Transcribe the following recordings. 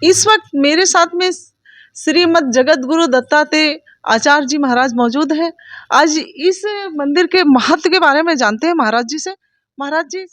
इस वक्त मेरे साथ में श्रीमद् जगत गुरु दत्तात्रेय आचार्य जी महाराज मौजूद है। आज इस मंदिर के महत्व के बारे में जानते हैं महाराज जी से। महाराज जी,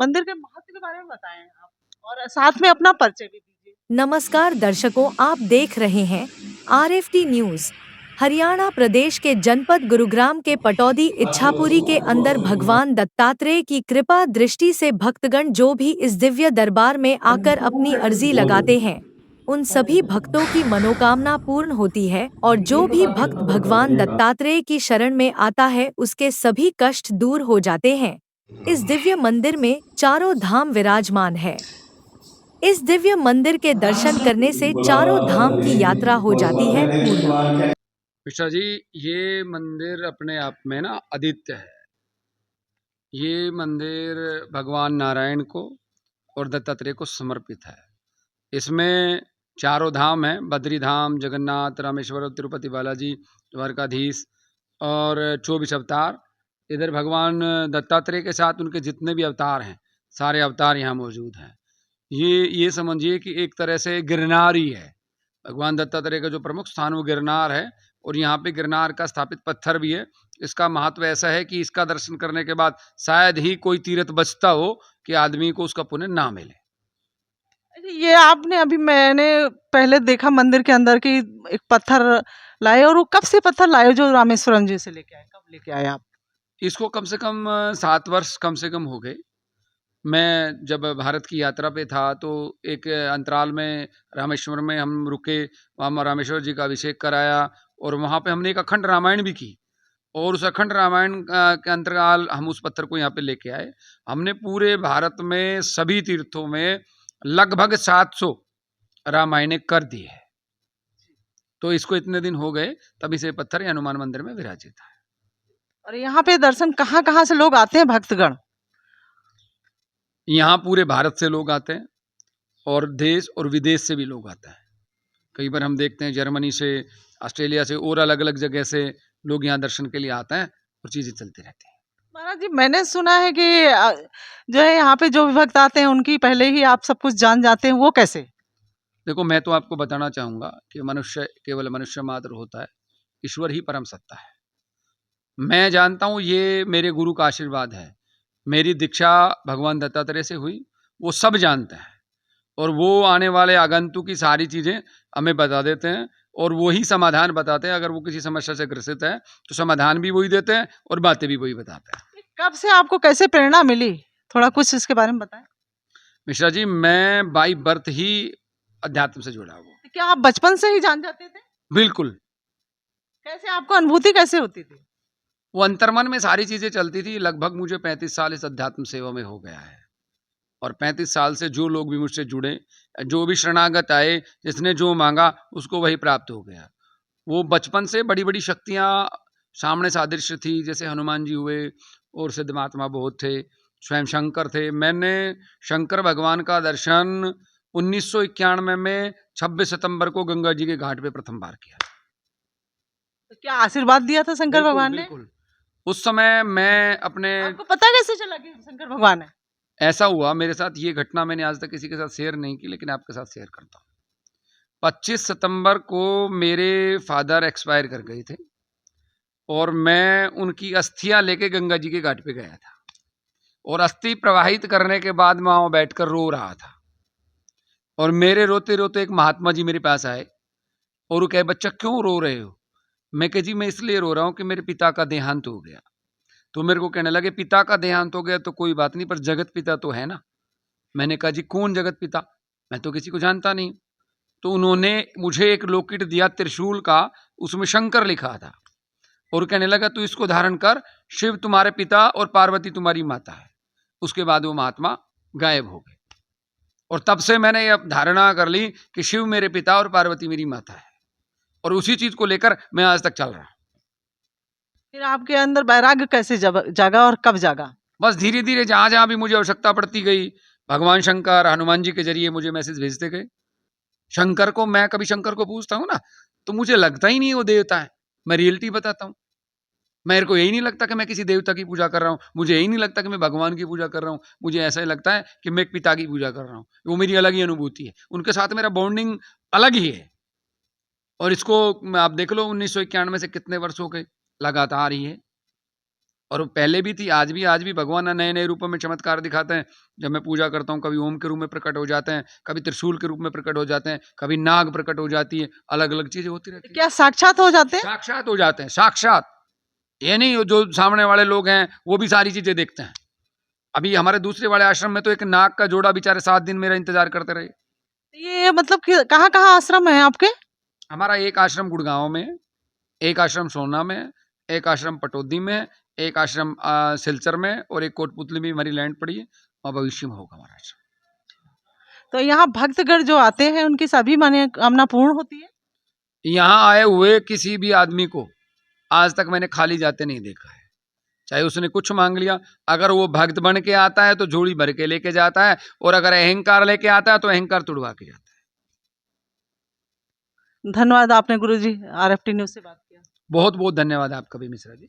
मंदिर के महत्व के बारे में बताएं आप, और साथ में अपना परिचय भी दीजिए। नमस्कार दर्शकों, आप देख रहे हैं RFT न्यूज। हरियाणा प्रदेश के जनपद गुरुग्राम के पटौदी इच्छापुरी के अंदर भगवान दत्तात्रेय की कृपा दृष्टि से भक्तगण जो भी इस दिव्य दरबार में आकर अपनी अर्जी लगाते हैं, उन सभी भक्तों की मनोकामना पूर्ण होती है और जो भी भक्त भगवान दत्तात्रेय की शरण में आता है उसके सभी कष्ट दूर हो जाते हैं। इस दिव्य मंदिर में चारों धाम विराजमान है। इस दिव्य मंदिर के दर्शन करने से चारों धाम की यात्रा हो जाती है पूर्ण। मिश्रा जी, ये मंदिर अपने आप में ना अद्वितीय है। ये मंदिर भगवान नारायण को और दत्तात्रेय को समर्पित है। इसमें चारों धाम हैं, बद्री धाम, जगन्नाथ, रामेश्वर, तिरुपति बालाजी, द्वारकाधीश और 24 अवतार। इधर भगवान दत्तात्रेय के साथ उनके जितने भी अवतार हैं, सारे अवतार यहाँ मौजूद हैं। ये समझिए कि एक तरह से गिरनार ही है। भगवान दत्तात्रेय का जो प्रमुख स्थान वो गिरनार है, और यहाँ पे गिरनार का स्थापित पत्थर भी है। इसका महत्व ऐसा है कि इसका दर्शन करने के बाद शायद ही कोई तीर्थ बचता हो कि आदमी को उसका पुण्य ना मिले। ये आपने अभी, मैंने पहले देखा मंदिर के अंदर की एक पत्थर लाए, और वो कब से पत्थर लाए जो रामेश्वरम जी से लेके आए, कब लेके आए आप? इसको कम से कम 7 वर्ष कम से कम हो गए। मैं जब भारत की यात्रा पे था तो एक अंतराल में रामेश्वर में हम रुके, वहाँ रामेश्वर जी का अभिषेक कराया, और वहाँ पे हमने एक अखंड रामायण भी की। और उस अखंड रामायण के अंतराल हम उस पत्थर को यहाँ पे लेके आए। हमने पूरे भारत में सभी तीर्थों में लगभग 700 रामायणे कर दी है। तो इसको इतने दिन हो गए, तभी से पत्थर ये हनुमान मंदिर में विराजित है। और यहाँ पे दर्शन कहाँ कहाँ से लोग आते हैं भक्तगण? यहाँ पूरे भारत से लोग आते हैं, और देश और विदेश से भी लोग आते हैं। कई बार हम देखते हैं जर्मनी से, ऑस्ट्रेलिया से और अलग अलग जगह से लोग यहाँ दर्शन के लिए आते हैं, और चीजें चलती रहती हैं। महाराज जी, मैंने सुना है कि जो है यहाँ पे जो भी भक्त आते हैं उनकी पहले ही आप सब कुछ जान जाते हैं, वो कैसे? देखो, मैं तो आपको बताना चाहूंगा कि मनुष्य केवल मनुष्य मात्र होता है, ईश्वर ही परम सत्ता है। मैं जानता हूँ ये मेरे गुरु का आशीर्वाद है। मेरी दीक्षा भगवान दत्तात्रेय से हुई, वो सब जानते हैं, और वो आने वाले आगंतुक की सारी चीजें हमें बता देते हैं, और वो ही समाधान बताते हैं। अगर वो किसी समस्या से ग्रसित है तो समाधान भी वही देते हैं और बातें भी वही बताते हैं। कब से आपको कैसे प्रेरणा मिली, थोड़ा कुछ इसके बारे में बताएं। मिश्रा जी, मैं बाई बर्थ ही अध्यात्म से जुड़ा हूँ। क्या आप बचपन से ही जान जाते थे? बिल्कुल। कैसे, आपको अनुभूति कैसे होती थी? वो अंतर्मन में सारी चीजें चलती थी। लगभग मुझे 35 साल इस अध्यात्म सेवा में हो गया है, और 35 साल से जो लोग भी मुझसे जुड़े, जो भी शरणागत आए, जिसने जो मांगा उसको वही प्राप्त हो गया। वो बचपन से बड़ी बड़ी शक्तियाँ सामने सादृश्य थी, जैसे हनुमान जी हुए, और सिद्ध महात्मा बहुत थे, स्वयं शंकर थे। मैंने शंकर भगवान का दर्शन 1991 में 26 सितंबर को गंगा जी के घाट पे प्रथम बार किया। तो क्या आशीर्वाद दिया था शंकर भगवान ने? बिल्कुल। उस समय मैं अपने, आपको पता कैसे चला कि शंकर भगवान है? ऐसा हुआ मेरे साथ, ये घटना मैंने आज तक किसी के साथ शेयर नहीं की, लेकिन आपके साथ शेयर करता हूँ। 25 सितंबर को मेरे फादर एक्सपायर कर गए थे, और मैं उनकी अस्थियां लेके गंगा जी के घाट पे गया था, और अस्थि प्रवाहित करने के बाद मैं वहां बैठकर रो रहा था। और मेरे रोते रोते एक महात्मा जी मेरे पास आए, और वो कहे, बच्चा क्यों रो रहे हो? मैं कह, जी मैं इसलिए रो रहा हूँ कि मेरे पिता का देहांत हो गया। तो मेरे को कहने लगे, पिता का देहांत हो गया तो कोई बात नहीं, पर जगत पिता तो है ना। मैंने कहा, जी कौन जगत पिता? मैं तो किसी को जानता नहीं। तो उन्होंने मुझे एक लॉकेट दिया त्रिशूल का, उसमें शंकर लिखा था, और कहने लगा, तू इसको धारण कर, शिव तुम्हारे पिता और पार्वती तुम्हारी माता है। उसके बाद वो महात्मा गायब हो गए, और तब से मैंने ये धारणा कर ली कि शिव मेरे पिता और पार्वती मेरी माता है, और उसी चीज को लेकर मैं आज तक चल रहा। फिर आपके अंदर वैराग्य कैसे जागा और कब जागा? बस धीरे धीरे जहां जहां भी मुझे आवश्यकता पड़ती गई, भगवान शंकर हनुमान जी के जरिए मुझे मैसेज भेजते गए। शंकर को, मैं कभी शंकर को पूछता हूँ ना, तो मुझे लगता ही नहीं वो देवता है। मैं रियलिटी बताता हूँ। मेरे को यही नहीं लगता कि मैं किसी देवता की पूजा कर रहा हूँ, मुझे यही नहीं लगता कि मैं भगवान की पूजा कर रहा हूँ, मुझे ऐसा ही लगता है कि मैं एक पिता की पूजा कर रहा हूँ। वो मेरी अलग ही अनुभूति है, उनके साथ मेरा बॉन्डिंग अलग ही है। और इसको आप देख लो 1991 से कितने वर्ष हो गए, लगातार ही है। और पहले भी थी, आज भी भगवान नए नए रूपों में चमत्कार दिखाते हैं। जब मैं पूजा करता हूँ, कभी ओम के रूप में प्रकट हो जाते हैं, कभी त्रिशूल के रूप में प्रकट हो जाते हैं, कभी नाग प्रकट हो जाती है, अलग अलग चीजें होती रहती है। क्या साक्षात हो जाते हैं? साक्षात हो जाते हैं, साक्षात। ये नहीं जो सामने वाले लोग हैं वो भी सारी चीजें देखते हैं। अभी हमारे दूसरे वाले आश्रम में तो एक नाग का जोड़ा बेचारे 7 दिन मेरा इंतजार करते रहे। ये मतलब कि कहाँ कहाँ आश्रम है आपके? हमारा एक आश्रम गुड़गांव में, एक आश्रम सोना में, एक आश्रम पटौदी में, एक आश्रम सिलचर में, और एक कोटपुतली में हमारी लैंड पड़ी है, और भविष्य में होगा हमारा आश्रम। तो यहाँ भक्तगण जो आते हैं उनकी सभी मनोकामना पूर्ण होती है? यहाँ आए हुए किसी भी आदमी को आज तक मैंने खाली जाते नहीं देखा है, चाहे उसने कुछ मांग लिया। अगर वो भक्त बन के आता है तो झोली भर के लेके जाता है, और अगर अहंकार लेके आता है तो अहंकार तुड़वा के जाता है। धन्यवाद, आपने गुरुजी आरएफटी न्यूज़ से बात किया। बहुत बहुत धन्यवाद आपका भी मिश्रा जी।